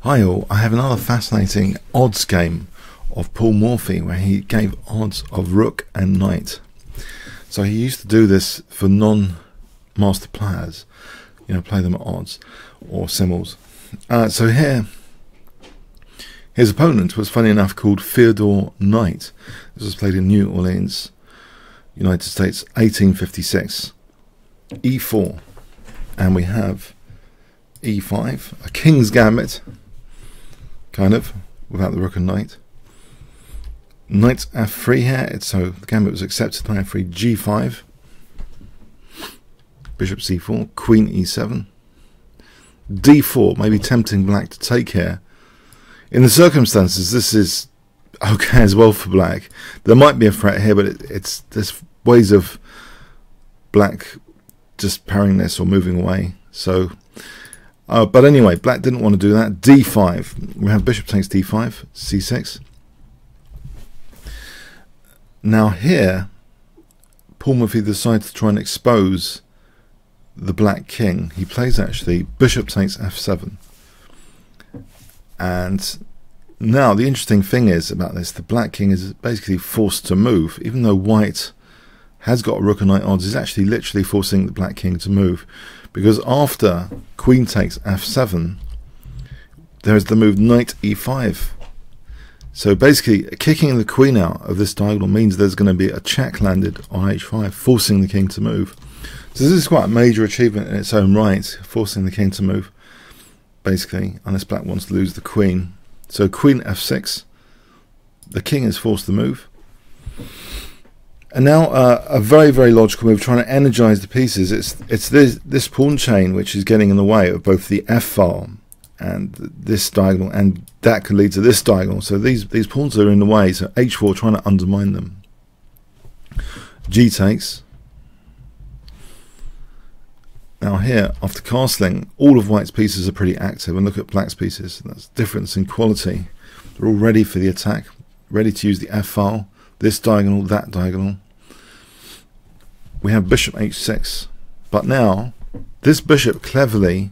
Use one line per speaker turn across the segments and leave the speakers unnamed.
Hi all, I have another fascinating odds game of Paul Morphy where he gave odds of rook and knight. So he used to do this for non-master players, play them at odds or symbols. So here, his opponent was, funny enough, called Theodor Knight. This was played in New Orleans, United States, 1856. E4, and we have E5, a king's gambit, kind of, without the rook and knight. Knight F3 here, so the gambit was accepted. Knight F3, G5, Bishop C4, Queen E7, D4, maybe tempting black to take here. In the circumstances, this is okay as well for black. There might be a threat here, but there's ways of black just parrying this or moving away. So, but anyway, black didn't want to do that. D5. We have bishop takes D5, C6. Now here, Paul Morphy decides to try and expose the black king. He plays actually bishop takes F7. And now the interesting thing is about this, the black king is basically forced to move. Even though white has got a rook and knight odds, is actually literally forcing the black king to move, because after queen takes F7 there is the move knight E5. So basically kicking the queen out of this diagonal means there's going to be a check landed on H5, forcing the king to move. So this is quite a major achievement in its own right, forcing the king to move, basically, unless black wants to lose the queen. So queen F6, the king is forced to move. And now a very, very logical move, trying to energize the pieces. It's this pawn chain which is getting in the way of both the F file and this diagonal, and that could lead to this diagonal. So these pawns are in the way, so H4 trying to undermine them. G takes. Now here, after castling, all of white's pieces are pretty active, and look at black's pieces. That's difference in quality. They're all ready for the attack, ready to use the F file, this diagonal, that diagonal. We have bishop H6, but now this bishop cleverly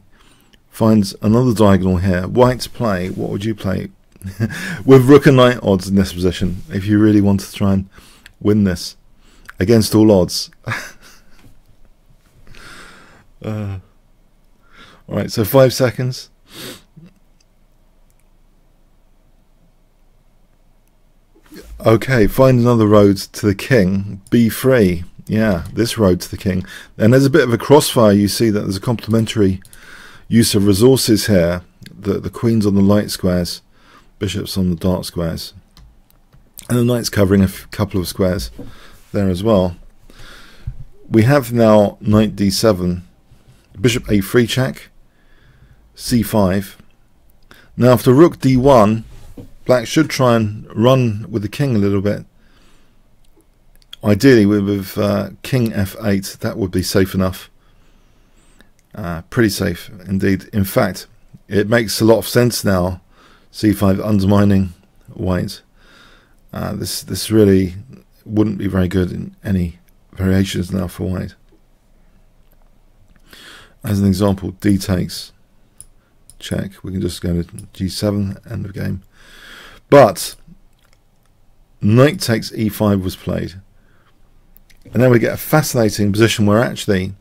finds another diagonal here. White's play, what would you play? With rook and knight odds in this position, if you really want to try and win this against all odds. Alright, so 5 seconds. Okay, find another road to the king. B3. Yeah, this road to the king. And there's a bit of a crossfire. You see that there's a complementary use of resources here. The queen's on the light squares, bishop's on the dark squares, and the knight's covering a couple of squares there as well. We have now knight D7, bishop A3 check, C5. Now after rook D1, black should try and run with the king a little bit. Ideally with king F8, that would be safe enough. Pretty safe indeed. In fact, it makes a lot of sense now, C5 undermining white. This really wouldn't be very good in any variations now for white. As an example, D takes, check. We can just go to G7, end of game. But knight takes E5 was played. And then we get a fascinating position where actually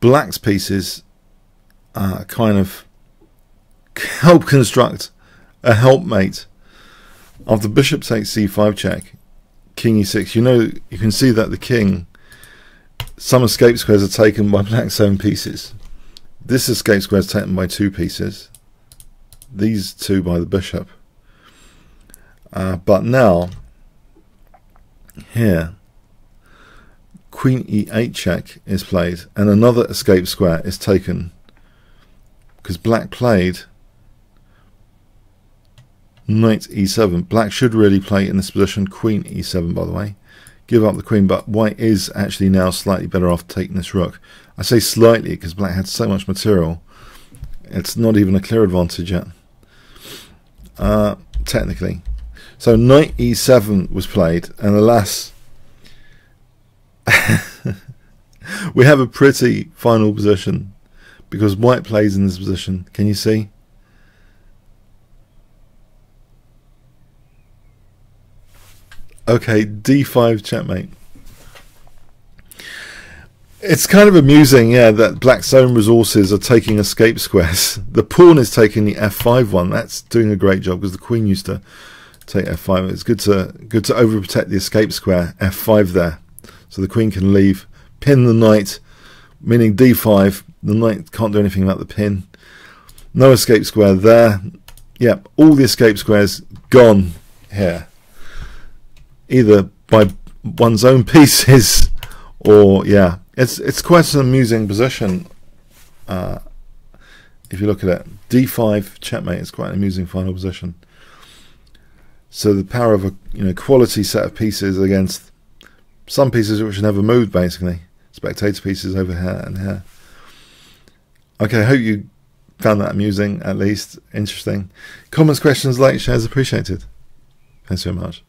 black's pieces kind of help construct a helpmate. After bishop takes C5 check, king E6, you can see that the king, some escape squares are taken by black's own pieces. This escape square is taken by 2 pieces, these 2 by the bishop. But now here queen E8 check is played, and another escape square is taken because black played knight E7. Black should really play in this position queen E7, by the way, give up the queen, but white is actually now slightly better off taking this rook. I say slightly because black had so much material, it's not even a clear advantage yet, technically. So knight E7 was played, and alas, we have a pretty final position because white plays in this position. Can you see? Okay, d5 checkmate. It's kind of amusing, yeah, that black's own resources are taking escape squares. The pawn is taking the f5 one. That's doing a great job because the queen used to take f5. It's good to overprotect the escape square f5 there, so the queen can leave. Pin the knight, meaning d5. The knight can't do anything about the pin. No escape square there. Yep, all the escape squares gone here, either by one's own pieces or yeah. It's quite an amusing position if you look at it. d5 checkmate is quite an amusing final position. So the power of a quality set of pieces against some pieces which never moved, basically spectator pieces over here and here. Okay, I hope you found that amusing, at least interesting. Comments, questions, likes, shares appreciated. Thanks very much.